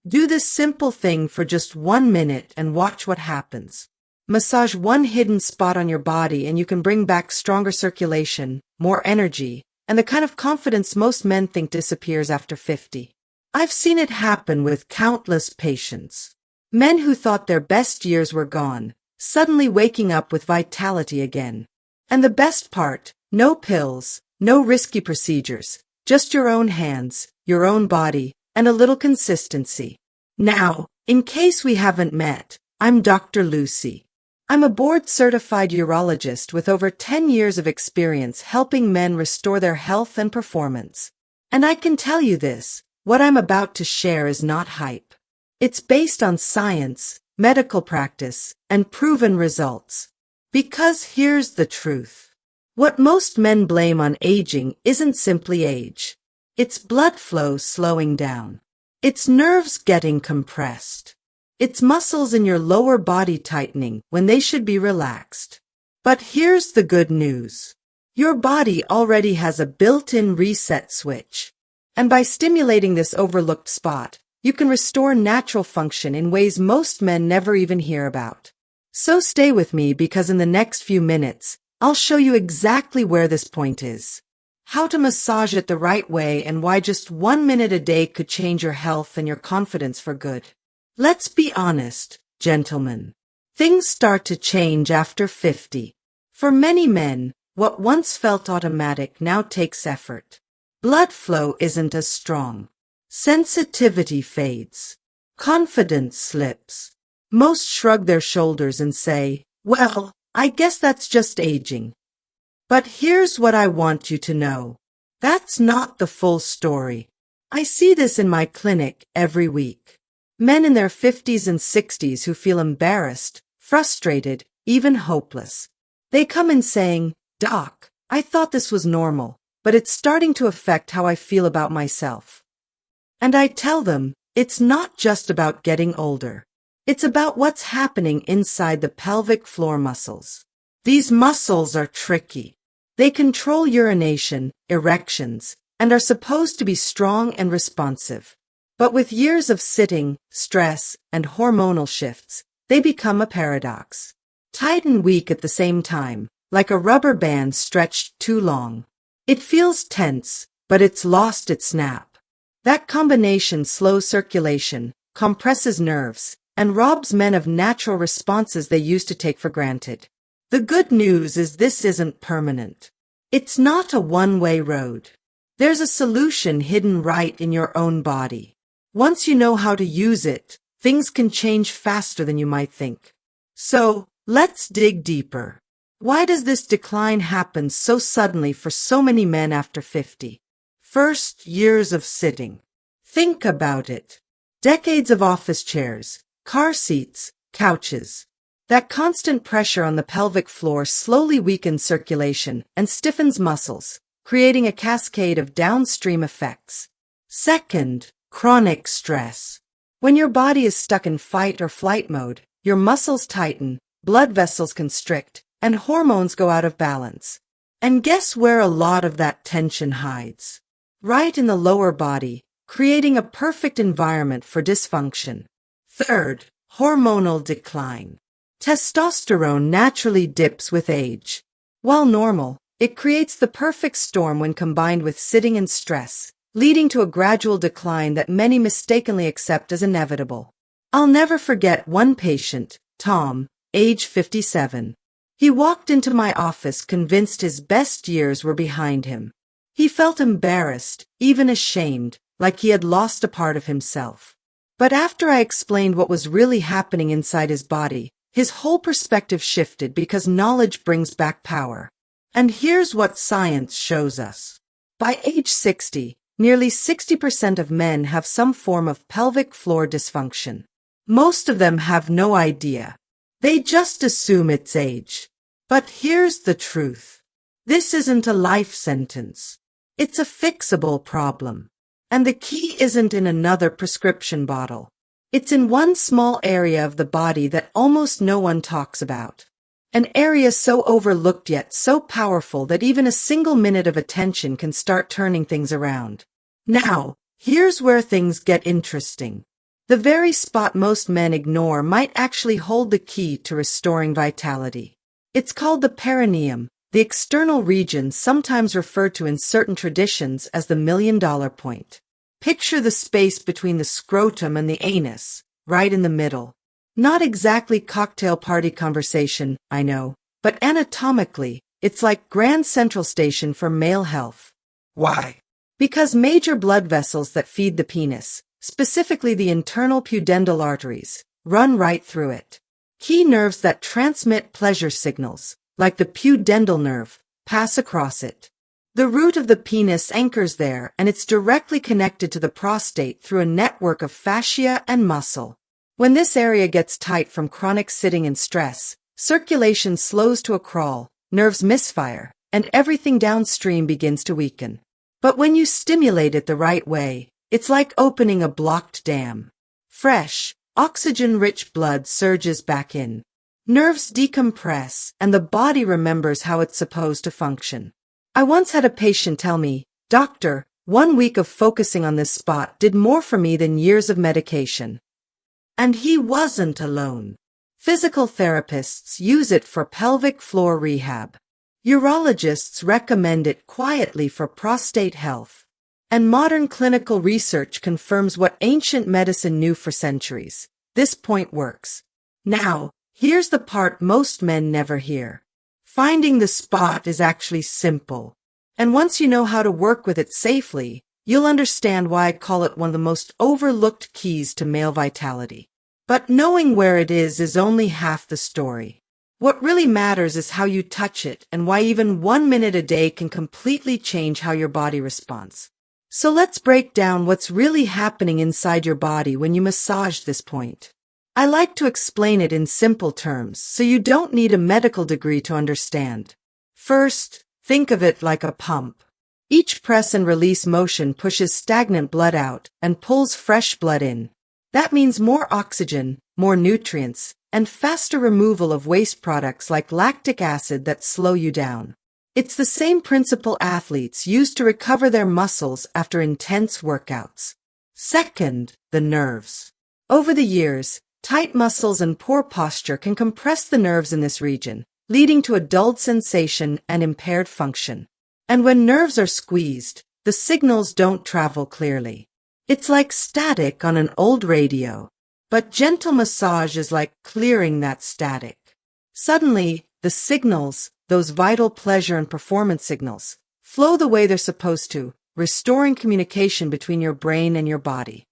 Do this simple thing for just 1 minute and watch what happens. Massage one hidden spot on your body and you can bring back stronger circulation, more energy, and the kind of confidence most men think disappears after 50. I've seen it happen with countless patients. Men who thought their best years were gone, suddenly waking up with vitality again. And the best part, no pills, no risky procedures, just your own hands, your own body, and a little consistency. Now, in case we haven't met, I'm Dr. Lucy. I'm a board-certified urologist with over 10 years of experience helping men restore their health and performance. And I can tell you this, what I'm about to share is not hype. It's based on science, medical practice, and proven results. Because here's the truth. What most men blame on aging isn't simply age. It's blood flow slowing down. It's nerves getting compressed. It's muscles in your lower body tightening when they should be relaxed. But here's the good news. Your body already has a built-in reset switch. And by stimulating this overlooked spot, you can restore natural function in ways most men never even hear about. So stay with me because in the next few minutes, I'll show you exactly where this point is. How to massage it the right way and why just 1 minute a day could change your health and your confidence for good. Let's be honest, gentlemen. Things start to change after 50. For many men, what once felt automatic now takes effort. Blood flow isn't as strong. Sensitivity fades. Confidence slips. Most shrug their shoulders and say, well, I guess that's just aging. But here's what I want you to know. That's not the full story. I see this in my clinic every week. Men in their 50s and 60s who feel embarrassed, frustrated, even hopeless. They come in saying, Doc, I thought this was normal, but it's starting to affect how I feel about myself. And I tell them, it's not just about getting older. It's about what's happening inside the pelvic floor muscles. These muscles are tricky. They control urination, erections, and are supposed to be strong and responsive. But with years of sitting, stress, and hormonal shifts, they become a paradox. Tight and weak at the same time, like a rubber band stretched too long. It feels tense, but it's lost its snap. That combination slows circulation, compresses nerves, and robs men of natural responses they used to take for granted. The good news is this isn't permanent. It's not a one-way road. There's a solution hidden right in your own body. Once you know how to use it, things can change faster than you might think. So, let's dig deeper. Why does this decline happen so suddenly for so many men after 50? First, years of sitting. Think about it. Decades of office chairs, car seats, couches. That constant pressure on the pelvic floor slowly weakens circulation and stiffens muscles, creating a cascade of downstream effects. Second, chronic stress. When your body is stuck in fight or flight mode, your muscles tighten, blood vessels constrict, and hormones go out of balance. And guess where a lot of that tension hides? Right in the lower body, creating a perfect environment for dysfunction. Third, hormonal decline. Testosterone naturally dips with age. While normal, it creates the perfect storm when combined with sitting and stress, leading to a gradual decline that many mistakenly accept as inevitable. I'll never forget one patient, Tom, age 57. He walked into my office convinced his best years were behind him. He felt embarrassed, even ashamed, like he had lost a part of himself. But after I explained what was really happening inside his body, his whole perspective shifted because knowledge brings back power. And here's what science shows us. By age 60, nearly 60% of men have some form of pelvic floor dysfunction. Most of them have no idea. They just assume it's age. But here's the truth. This isn't a life sentence. It's a fixable problem. And the key isn't in another prescription bottle. It's in one small area of the body that almost no one talks about. An area so overlooked yet so powerful that even a single minute of attention can start turning things around. Now, here's where things get interesting. The very spot most men ignore might actually hold the key to restoring vitality. It's called the perineum, the external region sometimes referred to in certain traditions as the $1,000,000 point. Picture the space between the scrotum and the anus, right in the middle. Not exactly cocktail party conversation, I know, but anatomically, it's like Grand Central Station for male health. Why? Because major blood vessels that feed the penis, specifically the internal pudendal arteries, run right through it. Key nerves that transmit pleasure signals, like the pudendal nerve, pass across it. The root of the penis anchors there, and it's directly connected to the prostate through a network of fascia and muscle. When this area gets tight from chronic sitting and stress, circulation slows to a crawl, nerves misfire, and everything downstream begins to weaken. But when you stimulate it the right way, it's like opening a blocked dam. Fresh, oxygen-rich blood surges back in. Nerves decompress, and the body remembers how it's supposed to function. I once had a patient tell me, "Doctor, 1 week of focusing on this spot did more for me than years of medication." And he wasn't alone. Physical therapists use it for pelvic floor rehab. Urologists recommend it quietly for prostate health. And modern clinical research confirms what ancient medicine knew for centuries. This point works. Now, here's the part most men never hear. Finding the spot is actually simple. And once you know how to work with it safely, you'll understand why I call it one of the most overlooked keys to male vitality. But knowing where it is only half the story. What really matters is how you touch it and why even 1 minute a day can completely change how your body responds. So let's break down what's really happening inside your body when you massage this point. I like to explain it in simple terms so you don't need a medical degree to understand. First, think of it like a pump. Each press and release motion pushes stagnant blood out and pulls fresh blood in. That means more oxygen, more nutrients, and faster removal of waste products like lactic acid that slow you down. It's the same principle athletes use to recover their muscles after intense workouts. Second, the nerves. Over the years, tight muscles and poor posture can compress the nerves in this region, leading to a dulled sensation and impaired function. And when nerves are squeezed, the signals don't travel clearly. It's like static on an old radio. But gentle massage is like clearing that static. Suddenly, the signals, those vital pleasure and performance signals, flow the way they're supposed to, restoring communication between your brain and your body.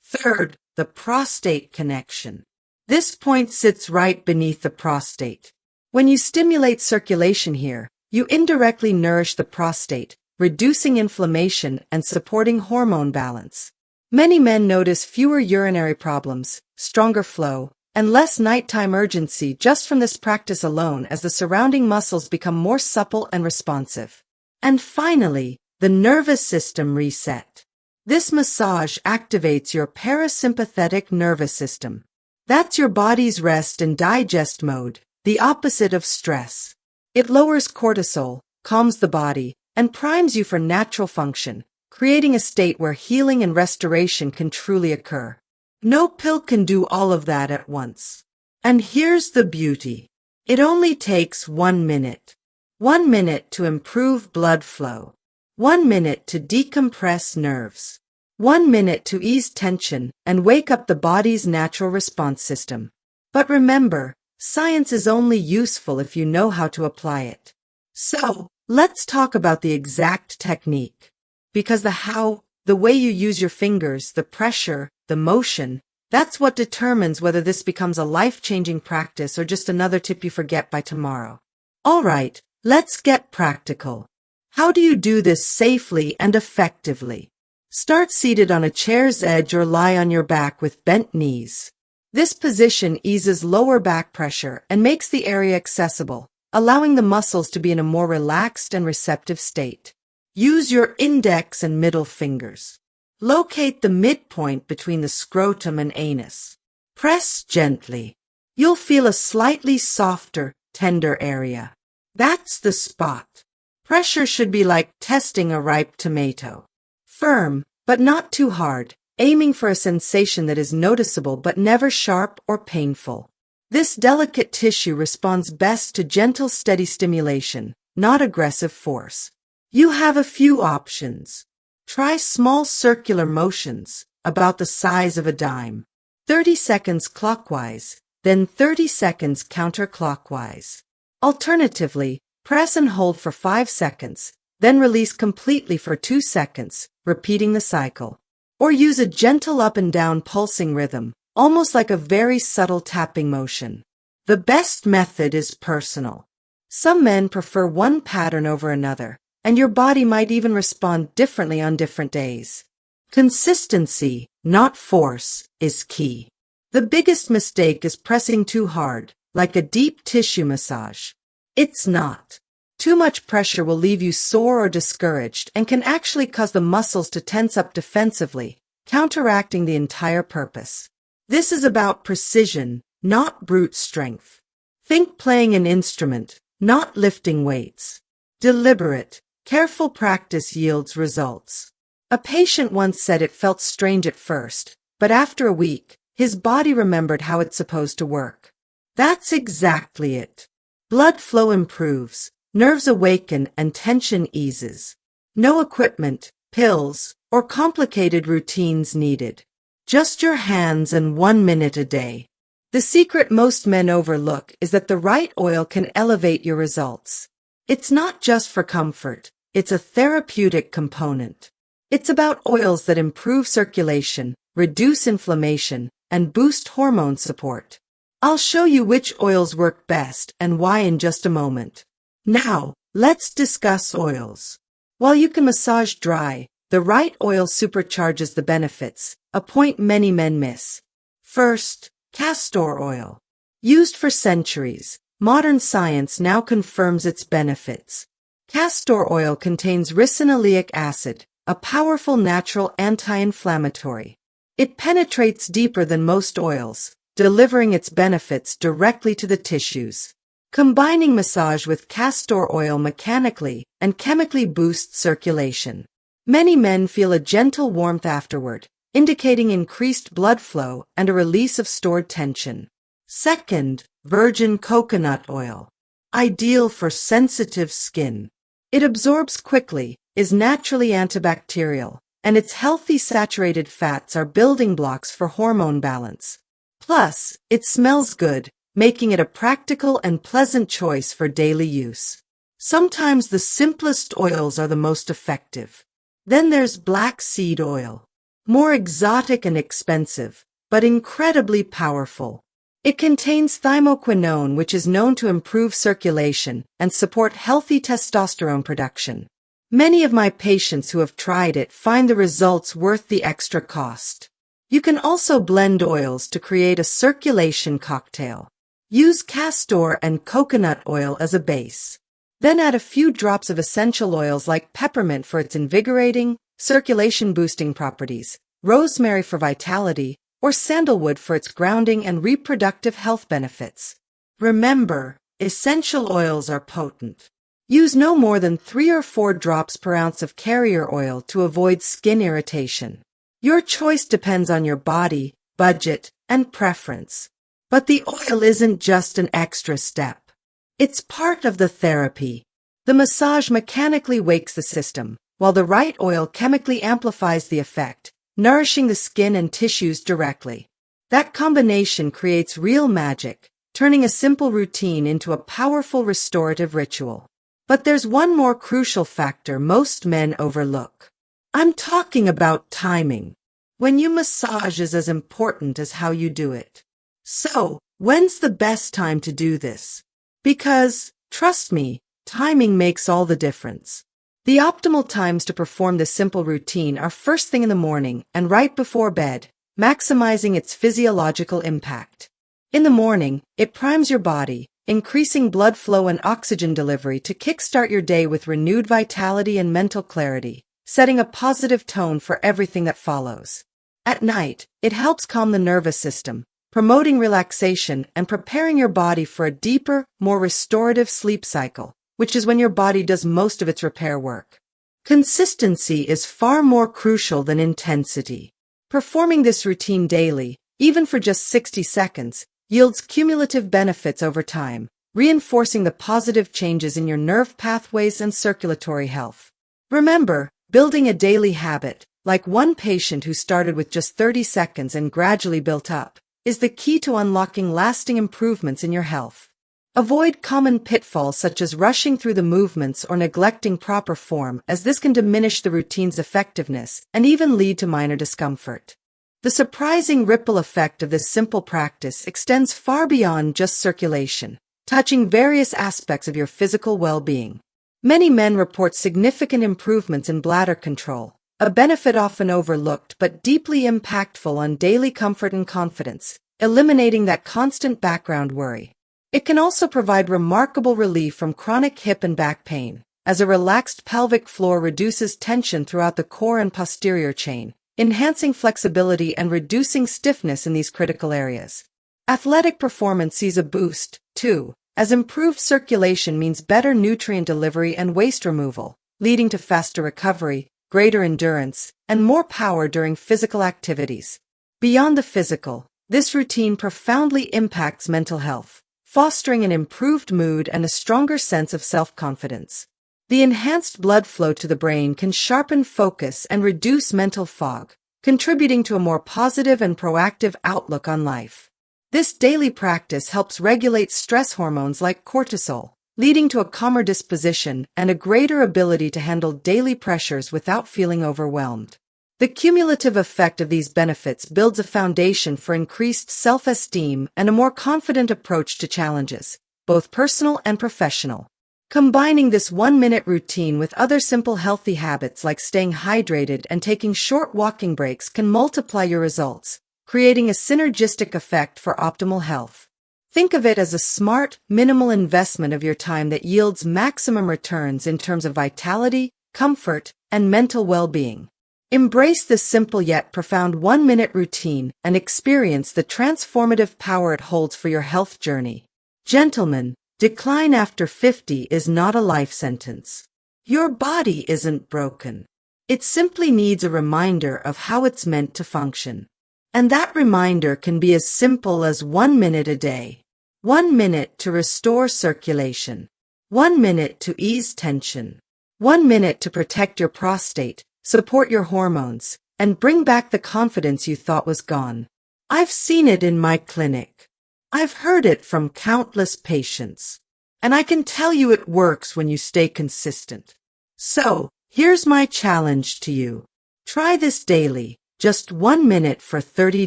Third, the prostate connection. This point sits right beneath the prostate. When you stimulate circulation here, you indirectly nourish the prostate, reducing inflammation and supporting hormone balance. Many men notice fewer urinary problems, stronger flow, and less nighttime urgency just from this practice alone as the surrounding muscles become more supple and responsive. And finally, the nervous system reset. This massage activates your parasympathetic nervous system. That's your body's rest and digest mode, the opposite of stress. It lowers cortisol, calms the body, and primes you for natural function, creating a state where healing and restoration can truly occur. No pill can do all of that at once. And here's the beauty. It only takes 1 minute. 1 minute to improve blood flow. 1 minute to decompress nerves. 1 minute to ease tension and wake up the body's natural response system. But remember, science is only useful if you know how to apply it. So, let's talk about the exact technique. Because the how, the way you use your fingers, the pressure, the motion, that's what determines whether this becomes a life-changing practice or just another tip you forget by tomorrow. All right, let's get practical. How do you do this safely and effectively? Start seated on a chair's edge or lie on your back with bent knees. This position eases lower back pressure and makes the area accessible, allowing the muscles to be in a more relaxed and receptive state. Use your index and middle fingers. Locate the midpoint between the scrotum and anus. Press gently. You'll feel a slightly softer, tender area. That's the spot. Pressure should be like testing a ripe tomato. Firm, but not too hard, aiming for a sensation that is noticeable but never sharp or painful. This delicate tissue responds best to gentle, steady stimulation, not aggressive force. You have a few options. Try small circular motions, about the size of a dime. 30 seconds clockwise, then 30 seconds counterclockwise. Alternatively, press and hold for 5 seconds, then release completely for 2 seconds, repeating the cycle. Or use a gentle up and down pulsing rhythm, almost like a very subtle tapping motion. The best method is personal. Some men prefer one pattern over another, and your body might even respond differently on different days. Consistency, not force, is key. The biggest mistake is pressing too hard, like a deep tissue massage. It's not. Too much pressure will leave you sore or discouraged and can actually cause the muscles to tense up defensively, counteracting the entire purpose. This is about precision, not brute strength. Think playing an instrument, not lifting weights. Deliberate, careful practice yields results. A patient once said it felt strange at first, but after a week, his body remembered how it's supposed to work. That's exactly it. Blood flow improves, nerves awaken, and tension eases. No equipment, pills, or complicated routines needed. Just your hands and 1 minute a day. The secret most men overlook is that the right oil can elevate your results. It's not just for comfort, it's a therapeutic component. It's about oils that improve circulation, reduce inflammation, and boost hormone support. I'll show you which oils work best and why in just a moment. Now, let's discuss oils. While you can massage dry, the right oil supercharges the benefits, a point many men miss. First, castor oil. Used for centuries, modern science now confirms its benefits. Castor oil contains ricinoleic acid, a powerful natural anti-inflammatory. It penetrates deeper than most oils, delivering its benefits directly to the tissues. Combining massage with castor oil mechanically and chemically boosts circulation. Many men feel a gentle warmth afterward, indicating increased blood flow and a release of stored tension. Second, virgin coconut oil. Ideal for sensitive skin. It absorbs quickly, is naturally antibacterial, and its healthy saturated fats are building blocks for hormone balance. Plus, it smells good, making it a practical and pleasant choice for daily use. Sometimes the simplest oils are the most effective. Then there's black seed oil. More exotic and expensive, but incredibly powerful. It contains thymoquinone, which is known to improve circulation and support healthy testosterone production. Many of my patients who have tried it find the results worth the extra cost. You can also blend oils to create a circulation cocktail. Use castor and coconut oil as a base. Then add a few drops of essential oils like peppermint for its invigorating, circulation-boosting properties, rosemary for vitality, or sandalwood for its grounding and reproductive health benefits. Remember, essential oils are potent. Use no more than 3 or 4 drops per ounce of carrier oil to avoid skin irritation. Your choice depends on your body, budget, and preference. But the oil isn't just an extra step. It's part of the therapy. The massage mechanically wakes the system, while the right oil chemically amplifies the effect, nourishing the skin and tissues directly. That combination creates real magic, turning a simple routine into a powerful restorative ritual. But there's one more crucial factor most men overlook. I'm talking about timing. When you massage is as important as how you do it. So, when's the best time to do this? Because, trust me, timing makes all the difference. The optimal times to perform this simple routine are first thing in the morning and right before bed, maximizing its physiological impact. In the morning, it primes your body, increasing blood flow and oxygen delivery to kickstart your day with renewed vitality and mental clarity, setting a positive tone for everything that follows. At night, it helps calm the nervous system, promoting relaxation and preparing your body for a deeper, more restorative sleep cycle, which is when your body does most of its repair work. Consistency is far more crucial than intensity. Performing this routine daily, even for just 60 seconds, yields cumulative benefits over time, reinforcing the positive changes in your nerve pathways and circulatory health. Remember, building a daily habit, like one patient who started with just 30 seconds and gradually built up, is the key to unlocking lasting improvements in your health. Avoid common pitfalls such as rushing through the movements or neglecting proper form, as this can diminish the routine's effectiveness and even lead to minor discomfort. The surprising ripple effect of this simple practice extends far beyond just circulation, touching various aspects of your physical well-being. Many men report significant improvements in bladder control, a benefit often overlooked but deeply impactful on daily comfort and confidence, eliminating that constant background worry. It can also provide remarkable relief from chronic hip and back pain, as a relaxed pelvic floor reduces tension throughout the core and posterior chain, enhancing flexibility and reducing stiffness in these critical areas. Athletic performance sees a boost, too, as improved circulation means better nutrient delivery and waste removal, leading to faster recovery, greater endurance, and more power during physical activities. Beyond the physical, this routine profoundly impacts mental health, fostering an improved mood and a stronger sense of self-confidence. The enhanced blood flow to the brain can sharpen focus and reduce mental fog, contributing to a more positive and proactive outlook on life. This daily practice helps regulate stress hormones like cortisol, leading to a calmer disposition and a greater ability to handle daily pressures without feeling overwhelmed. The cumulative effect of these benefits builds a foundation for increased self-esteem and a more confident approach to challenges, both personal and professional. Combining this 1-minute routine with other simple healthy habits like staying hydrated and taking short walking breaks can multiply your results, creating a synergistic effect for optimal health. Think of it as a smart, minimal investment of your time that yields maximum returns in terms of vitality, comfort, and mental well-being. Embrace this simple yet profound 1-minute routine and experience the transformative power it holds for your health journey. Gentlemen, decline after 50 is not a life sentence. Your body isn't broken. It simply needs a reminder of how it's meant to function. And that reminder can be as simple as 1 minute a day. 1 minute to restore circulation. 1 minute to ease tension. 1 minute to protect your prostate, support your hormones, and bring back the confidence you thought was gone. I've seen it in my clinic. I've heard it from countless patients. And I can tell you it works when you stay consistent. So, here's my challenge to you. Try this daily, just 1 minute for 30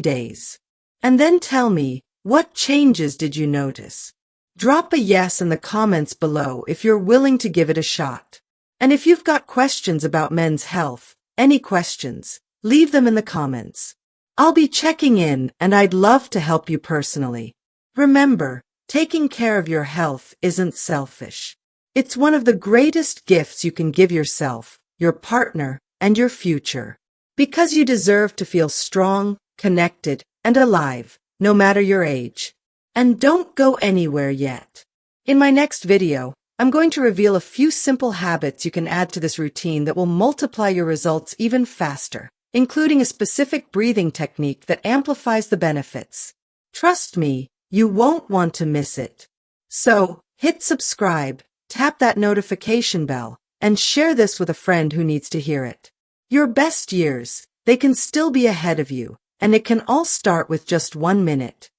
days. And then tell me, what changes did you notice? Drop a yes in the comments below if you're willing to give it a shot. And if you've got questions about men's health, any questions, leave them in the comments. I'll be checking in and I'd love to help you personally. Remember, taking care of your health isn't selfish. It's one of the greatest gifts you can give yourself, your partner, and your future. Because you deserve to feel strong, connected, and alive, no matter your age. And don't go anywhere yet. In my next video, I'm going to reveal a few simple habits you can add to this routine that will multiply your results even faster, including a specific breathing technique that amplifies the benefits. Trust me, you won't want to miss it. So, hit subscribe, tap that notification bell, and share this with a friend who needs to hear it. Your best years, they can still be ahead of you, and it can all start with just 1 minute.